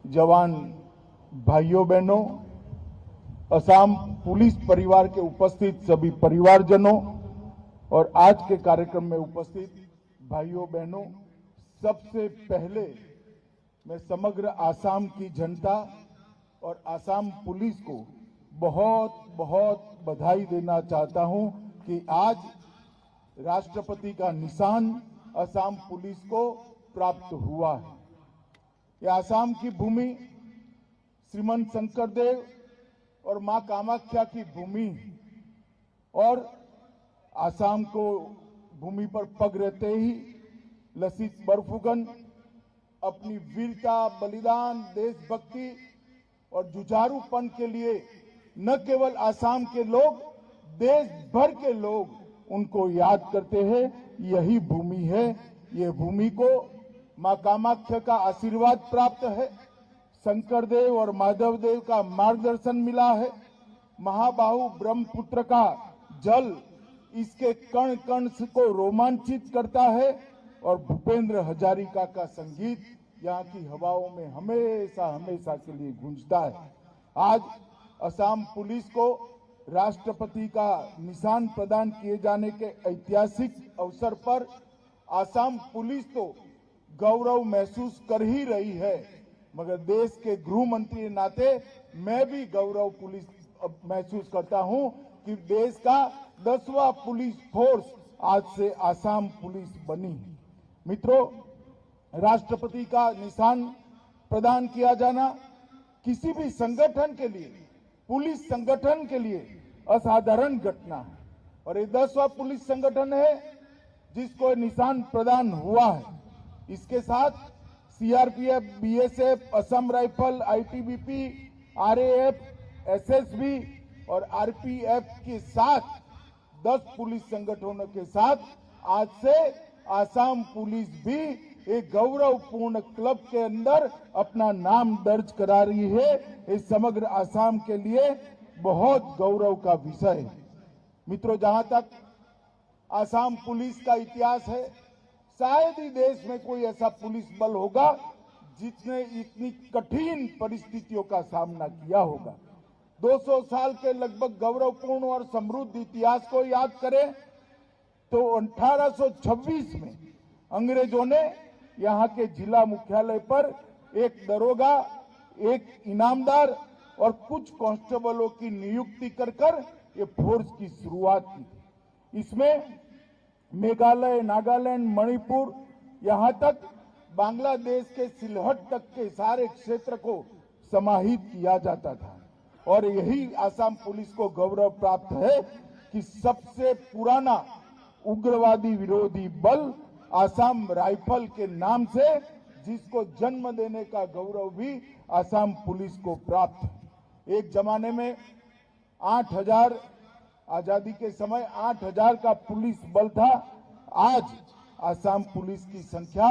जवान भाइयों बहनों, असम पुलिस परिवार के उपस्थित सभी परिवारजनों और आज के कार्यक्रम में उपस्थित भाइयों बहनों, सबसे पहले मैं समग्र आसाम की जनता और आसाम पुलिस को बहुत बहुत बधाई देना चाहता हूं कि आज राष्ट्रपति का निशान असम पुलिस को प्राप्त हुआ है। यह आसाम की भूमि श्रीमंत शंकरदेव और मां कामाख्या की भूमि है और आसाम को भूमि पर पग रहते ही लसित बरफुकन अपनी वीरता, बलिदान, देशभक्ति और जुझारूपन के लिए न केवल आसाम के लोग, देश भर के लोग उनको याद करते हैं। यही भूमि है, ये भूमि को मां कामाख्या का आशीर्वाद प्राप्त है, शंकरदेव और माधवदेव का मार्गदर्शन मिला है। महाबाहु ब्रह्मपुत्र का जल इसके कण कण को रोमांचित करता है और भूपेंद्र हजारिका का संगीत यहाँ की हवाओं में हमेशा हमेशा के लिए गूंजता है। आज असम पुलिस को राष्ट्रपति का निशान प्रदान किए जाने के ऐतिहासिक अवसर पर असम पुलिस तो गौरव महसूस कर ही रही है, मगर देश के गृह मंत्री के नाते मैं भी गौरव पुलिस महसूस करता हूं कि देश का 10वां पुलिस फोर्स आज से असम पुलिस बनी। मित्रों, राष्ट्रपति का निशान प्रदान किया जाना किसी भी संगठन के लिए, पुलिस संगठन के लिए असाधारण घटना है और ये 10वां पुलिस संगठन है जिसको निशान प्रदान हुआ है। इसके साथ CRPF, BSF, Assam rifle, ITBP, RAF, SSB और आरपीएफ के साथ 10 पुलिस संगठनों के साथ आज से असम पुलिस भी एक गौरवपूर्ण क्लब के अंदर अपना नाम दर्ज करा रही है। इस समग्र असम के लिए बहुत गौरव का विषय है। मित्रों, जहां तक असम पुलिस का इतिहास है, शायद ही देश में कोई ऐसा पुलिस बल होगा जिसने इतनी कठिन परिस्थितियों का सामना किया होगा। 200 साल के लगभग गौरवपूर्ण और समृद्ध इतिहास को याद करें तो 1826 में अंग्रेजों ने यहाँ के जिला मुख्यालय पर एक दरोगा, एक इनामदार और कुछ कांस्टेबलों की नियुक्ति कर ये फोर्स की शुरुआत की। इसमें मेघालय, नागालैंड, मणिपुर, यहाँ तक बांग्लादेश के सिलहट तक के सारे क्षेत्र को समाहित किया जाता था और यही असम पुलिस को गौरव प्राप्त है कि सबसे पुराना उग्रवादी विरोधी बल असम राइफल के नाम से, जिसको जन्म देने का गौरव भी असम पुलिस को प्राप्त है। एक जमाने में 8000 आजादी के समय 8000 का पुलिस बल था। आज असम पुलिस की संख्या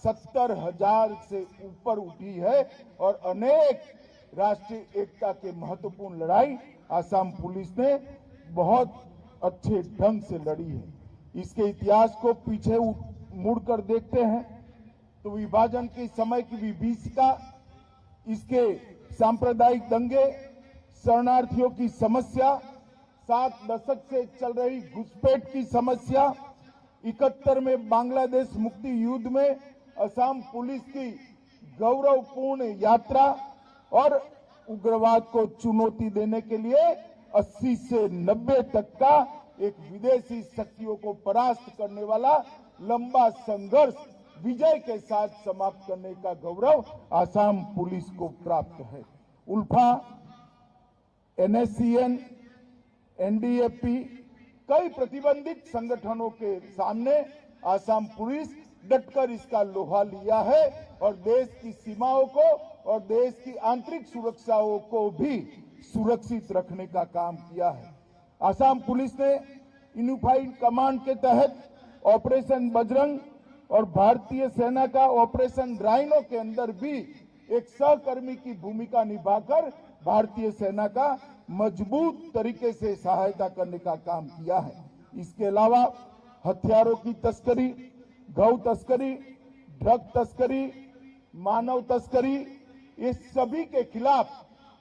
70,000 से ऊपर उठी है और अनेक राष्ट्रीय एकता के महत्वपूर्ण लड़ाई असम पुलिस ने बहुत अच्छे ढंग से लड़ी है। इसके इतिहास को पीछे मुड़कर देखते हैं तो विभाजन के समय की विभीषिका, इसके सांप्रदायिक दंगे, शरणार्थियों की समस्या, 7 दशक से चल रही घुसपैठ की समस्या, 71 में बांग्लादेश मुक्ति युद्ध में असम पुलिस की गौरवपूर्ण यात्रा और उग्रवाद को चुनौती देने के लिए 80 से 90 तक का एक विदेशी शक्तियों को परास्त करने वाला लंबा संघर्ष विजय के साथ समाप्त करने का गौरव असम पुलिस को प्राप्त है। उल्फा, एनएससीएन, एनडीएफपी, कई प्रतिबंधित संगठनों के सामने असम पुलिस डटकर इसका लोहा लिया है और देश की सीमाओं को और देश की आंतरिक सुरक्षाओं को भी सुरक्षित रखने का काम किया है। असम पुलिस ने यूनिफाइड कमांड के तहत ऑपरेशन बजरंग और भारतीय सेना का ऑपरेशन राइनो के अंदर भी एक सहकर्मी की भूमिका निभाकर भारतीय सेना का मजबूत तरीके से सहायता करने का काम किया है। इसके अलावा हथियारों की तस्करी, गौ तस्करी, ड्रग तस्करी, मानव तस्करी, ये सभी के खिलाफ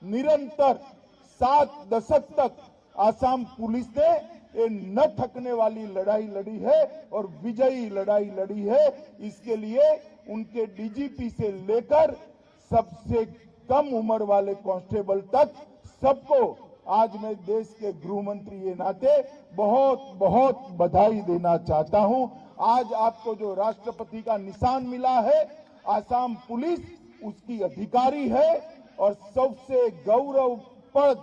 निरंतर 7 दशक तक आसाम पुलिस ने ये न थकने वाली लड़ाई लड़ी है और विजयी लड़ाई लड़ी है। इसके लिए उनके डीजीपी से लेकर सबसे कम उम्र वाले कांस्टेबल तक सबको आज मैं देश के गृह मंत्री के नाते बहुत बहुत बधाई देना चाहता हूं। आज आपको जो राष्ट्रपति का निशान मिला है, आसाम पुलिस उसकी अधिकारी है और सबसे गौरवप्रद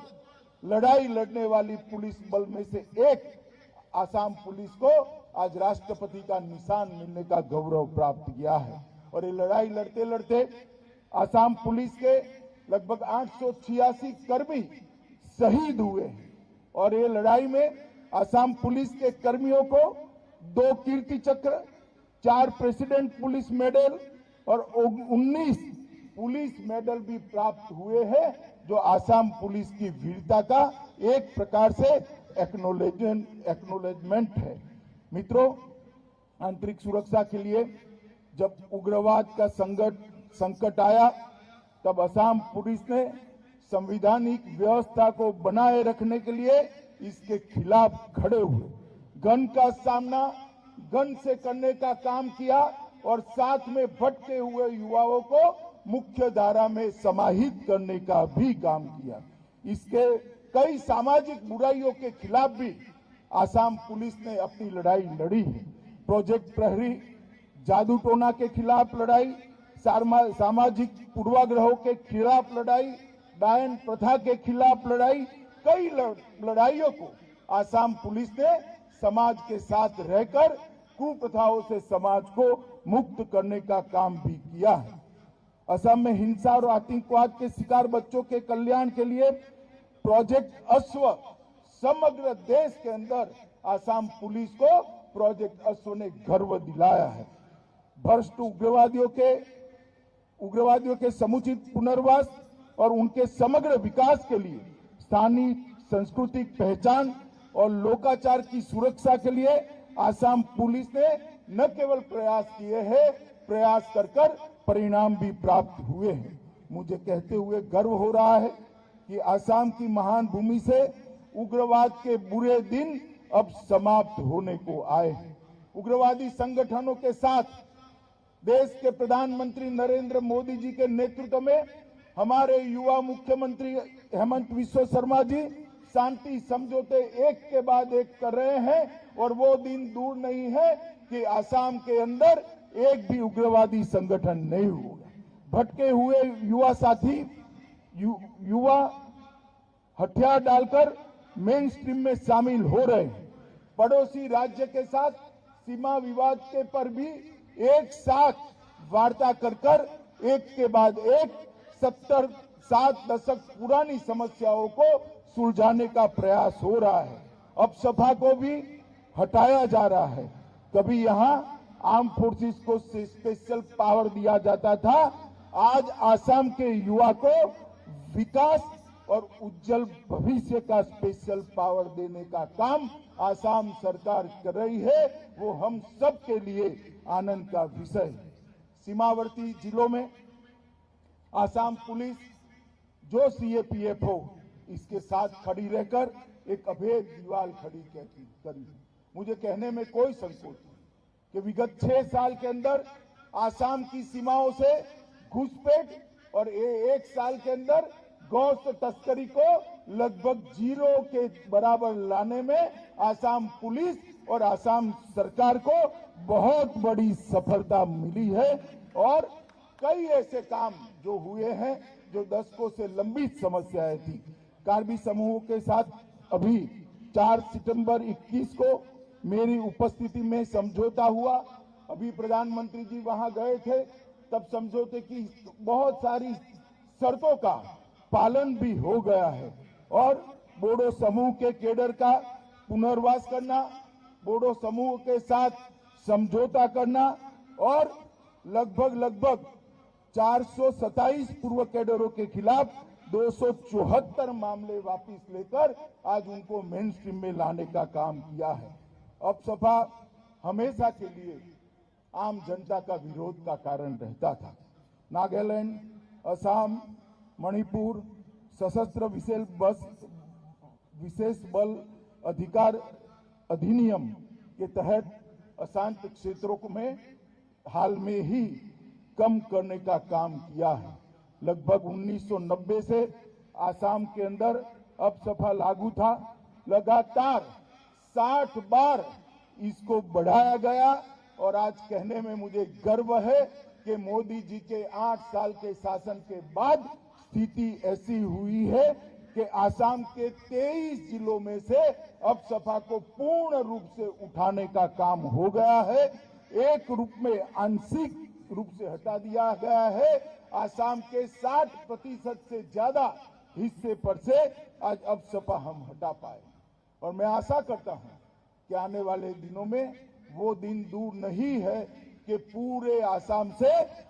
लड़ाई लड़ने वाली पुलिस बल में से एक आसाम पुलिस को आज राष्ट्रपति का निशान मिलने का गौरव प्राप्त किया है। और ये लड़ाई लड़ते लड़ते आसाम पुलिस के लगभग 886 कर्मी शहीद हुए हैं और ये लड़ाई में आसाम पुलिस के कर्मियों को 2 कीर्ति चक्र, 4 प्रेसिडेंट पुलिस मेडल और 19 पुलिस मेडल भी प्राप्त हुए हैं, जो आसाम पुलिस की वीरता का एक प्रकार से एक्नोलेजमेंट है। मित्रों, आंतरिक सुरक्षा के लिए जब उग्रवाद का संकट आया, तब आसाम पुलिस ने संवैधानिक व्यवस्था को बनाए रखने के लिए इसके खिलाफ खड़े हुए, गन का सामना गन से करने का काम किया और साथ में भटके हुए युवाओं को मुख्य धारा में समाहित करने का भी काम किया। इसके कई सामाजिक बुराइयों के खिलाफ भी आसाम पुलिस ने अपनी लड़ाई लड़ी है। प्रोजेक्ट प्रहरी, जादू टोना के खिलाफ लड़ाई, सामाजिक पूर्वाग्रहों के खिलाफ लड़ाई, डायन प्रथा के खिलाफ लड़ाई, कई लड़ाइयों को आसाम पुलिस ने समाज के साथ रहकर कुप्रथाओं से समाज को मुक्त करने का काम भी किया है। असम में हिंसा और आतंकवाद के शिकार बच्चों के कल्याण के लिए प्रोजेक्ट अश्व समग्र देश के अंदर आसाम पुलिस को प्रोजेक्ट अश्व ने गर्व दिलाया है। भ्रष्ट उग्रवादियों के समुचित पुनर्वास और उनके समग्र विकास के लिए स्थानीय सांस्कृतिक पहचान और लोकाचार की सुरक्षा के लिए आसाम पुलिस ने न केवल प्रयास किए हैं, प्रयास कर परिणाम भी प्राप्त हुए हैं। मुझे कहते हुए गर्व हो रहा है कि आसाम की महान भूमि से उग्रवाद के बुरे दिन अब समाप्त होने को आए हैं। उग्रवादी संगठनों के साथ देश के प्रधानमंत्री नरेंद्र मोदी जी के नेतृत्व में हमारे युवा मुख्यमंत्री हेमंत बिस्वा शर्मा जी शांति समझौते एक के बाद एक कर रहे हैं और वो दिन दूर नहीं है कि आसाम के अंदर एक भी उग्रवादी संगठन नहीं होगा। भटके हुए युवा साथी युवा हथियार डालकर मेन स्ट्रीम में शामिल हो रहे हैं। पड़ोसी राज्य के साथ सीमा विवाद के पर भी एक साथ वार्ता कर एक के बाद एक 7 दशक पुरानी समस्याओं को सुलझाने का प्रयास हो रहा है। अब सपा को भी हटाया जा रहा है। कभी यहां आर्म फोर्सेस को स्पेशल पावर दिया जाता था, आज आसाम के युवा को विकास और उज्जवल भविष्य का स्पेशल पावर देने का काम आसाम सरकार कर रही है। वो हम सब के लिए आनंद का विषय है। सीमावर्ती जिलों में आसाम पुलिस जो सीएपीएफ हो इसके साथ खड़ी रहकर एक अभेद दीवार खड़ी करी। मुझे कहने में कोई संकोच नहीं कि विगत 6 साल के अंदर आसाम की सीमाओं से घुसपैठ और 1 साल के अंदर गोश्त तस्करी को लगभग 0 के बराबर लाने में आसाम पुलिस और आसाम सरकार को बहुत बड़ी सफलता मिली है। और कई ऐसे काम जो हुए हैं जो दशकों से लंबित समस्याएं थी। कार्बी समूह के साथ अभी 4 सितंबर 21 को मेरी उपस्थिति में समझौता हुआ। अभी प्रधानमंत्री जी वहां गए थे, तब समझौते की बहुत सारी शर्तों का पालन भी हो गया है। और बोडो समूह के केडर का पुनर्वास करना, बोडो समूह के साथ समझौता करना और लगभग 427 पूर्व कैडरों के खिलाफ 274 मामले वापस लेकर आज उनको मेन स्ट्रीम में लाने का काम किया है। अब सपा हमेशा के लिए आम जनता का विरोध का कारण रहता था। नागालैंड, असम, मणिपुर सशस्त्र विशेष बल अधिकार अधिनियम के तहत अशांत क्षेत्रों में हाल में ही कम करने का काम किया है। लगभग 1990 से आसाम के अंदर अपसपा लागू था। लगातार 60 बार इसको बढ़ाया गया और आज कहने में मुझे गर्व है कि मोदी जी के 8 साल के शासन के बाद स्थिति ऐसी हुई है कि आसाम के 23 जिलों में से अपसपा को पूर्ण रूप से उठाने का काम हो गया है। एक रूप में आंशिक रूप से हटा दिया गया है। आसाम के 60% से ज्यादा हिस्से पर से आज अपसपा हम हटा पाए और मैं आशा करता हूं कि आने वाले दिनों में वो दिन दूर नहीं है कि पूरे आसाम से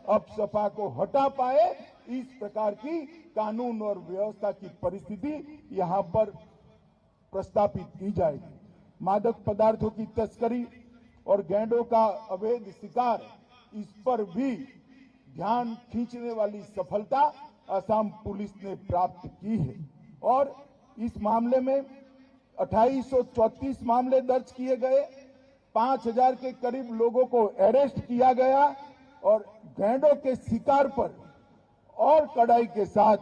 अपसपा को हटा पाए। इस प्रकार की कानून और व्यवस्था की परिस्थिति यहां पर प्रस्तापित की जाएगी। मादक पदार्थों की तस्करी और गैंडों का अवैध शिकार, इस पर भी ध्यान खींचने वाली सफलता असम पुलिस ने प्राप्त की है और इस मामले में 2834 मामले दर्ज किए गए, 5000 के करीब लोगों को अरेस्ट किया गया और गैंडों के शिकार पर और कड़ाई के साथ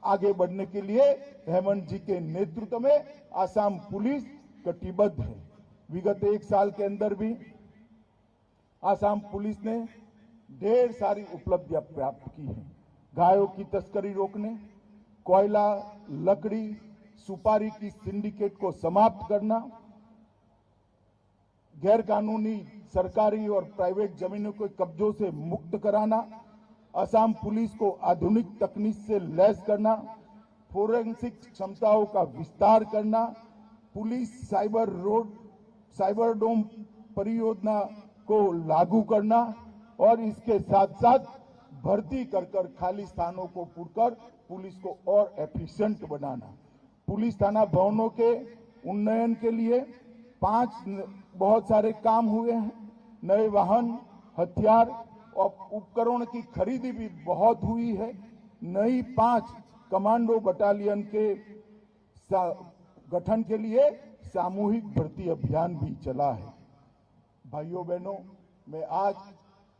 आगे बढ़ने के लिए हेमंत जी के नेतृत्व में असम पुलिस कटिबद्ध है। विगत 1 साल के अंदर भी असम पुलिस ने ढेर सारी उपलब्धियां प्राप्त की हैं। गायों की तस्करी रोकने, कोयला, लकड़ी, सुपारी की सिंडिकेट को समाप्त करना, गैर कानूनी सरकारी और प्राइवेट जमीनों के कब्जों से मुक्त कराना, असम पुलिस को आधुनिक तकनीक से लैस करना, फोरेंसिक क्षमताओं का विस्तार करना, पुलिस साइबरडोम परियोजना को लागू करना और इसके साथ साथ भर्ती कर खाली स्थानों को पूरकर पुलिस को और एफिशिएंट बनाना। पुलिस थाना भवनों के उन्नयन के लिए 5 बहुत सारे काम हुए हैं। नए वाहन, हथियार और उपकरण की खरीदी भी बहुत हुई है। नई 5 कमांडो बटालियन के गठन के लिए सामूहिक भर्ती अभियान भी चला है। भाइयों बहनों, मैं आज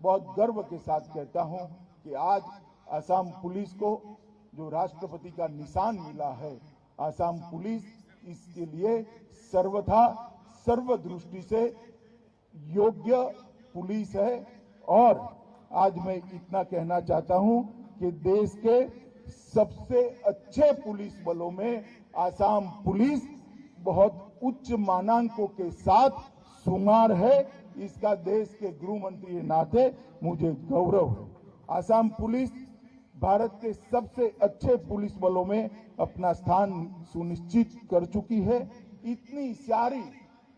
बहुत गर्व के साथ कहता हूं कि आज असम पुलिस को जो राष्ट्रपति का निशान मिला है, असम पुलिस इसके लिए सर्वथा सर्वदृष्टि से योग्य पुलिस है। और आज मैं इतना कहना चाहता हूं कि देश के सबसे अच्छे पुलिस बलों में असम पुलिस बहुत उच्च मानांकों के साथ शुमार है। इसका देश के गृह मंत्री के नाते मुझे गौरव है। असम पुलिस भारत के सबसे अच्छे पुलिस बलों में अपना स्थान सुनिश्चित कर चुकी है। इतनी सारी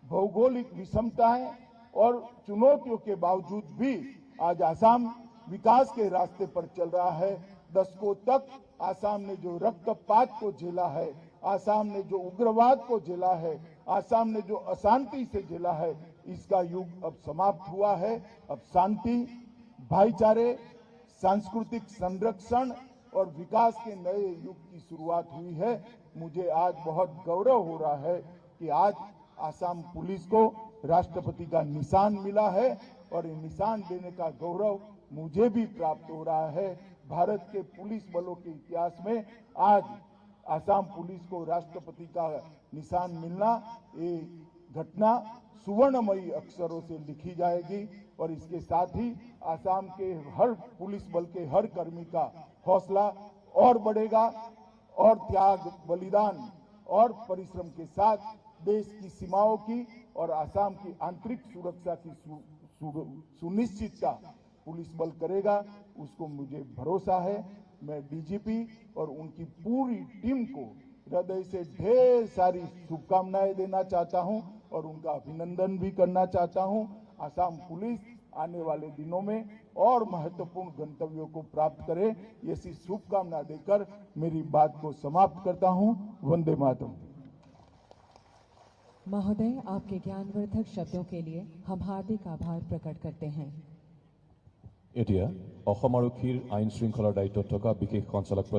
भौगोलिक विषमताएं और चुनौतियों के बावजूद भी आज असम विकास के रास्ते पर चल रहा है। दशकों तक असम ने जो रक्तपात को झेला है, असम ने जो उग्रवाद को झेला है, असम ने जो अशांति से झेला है, इसका युग अब समाप्त हुआ है। अब शांति, भाईचारे, सांस्कृतिक संरक्षण और विकास के नए युग की शुरुआत हुई है। मुझे आज बहुत गौरव हो रहा है कि आज असम पुलिस को राष्ट्रपति का निशान मिला है और ये निशान देने का गौरव मुझे भी प्राप्त हो रहा है। भारत के पुलिस बलों के इतिहास में आज असम पुलिस को राष्ट्रपति का निशान मिलना, ये घटना सुवर्णमयी अक्षरों से लिखी जाएगी और इसके साथ ही असम के हर पुलिस बल के हर कर्मी का हौसला और बढ़ेगा और त्याग, बलिदान और परिश्रम के साथ देश की सीमाओं की और असम की आंतरिक सुरक्षा की सुनिश्चितता पुलिस बल करेगा, उसको मुझे भरोसा है। मैं डीजीपी और उनकी पूरी टीम को हृदय से ढेर सारी शुभकामनाएं देना चाहता हूं और उनका अभिनंदन भी करना चाहता हूं। असम पुलिस आने वाले दिनों में और महत्वपूर्ण गंतव्यों को प्राप्त करे, ऐसी शुभकामना देकर मेरी बात को समाप्त करता हूं। वंदे मातरम। महोदय, आपके ज्ञानवर्धक शब्दों के लिए हम हार्दिक आभार प्रकट करते हैं। এতিয়া অসম আৰক্ষীৰ আইন শৃংখলাৰ দায়িত্বত থকা বিশেষ সঞ্চালক প্ৰধান